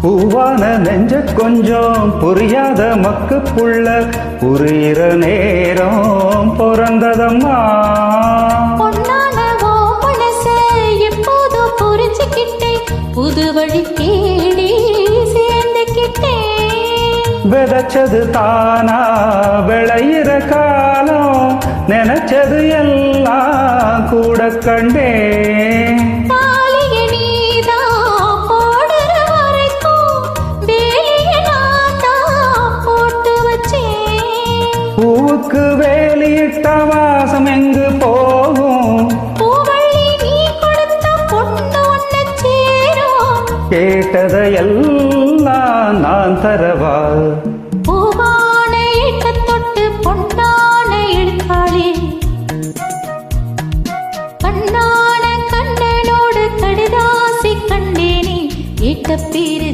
பூவான நெஞ்ச கொஞ்சம் புரியாத மக்கு புள்ள புரியிற நேரம் பிறந்ததம்மா. புது வழி தேடி சேர்ந்துக்கிட்டேன். விதைச்சது தானா விளையிற காலம் நினைச்சது எல்லாம் கூட கண்டேன். பூவுக்கு வேலியிட்ட வாசம் எங்கு போகும்? கேட்டதையெல்லாம் நான் தரவா? பூவான இட்ட தொட்டு பொன்னான எடுத்தாளே, கண்ணான கண்ணனோடு கடுதாசி கண்டேனே, ஏட்ட பேரு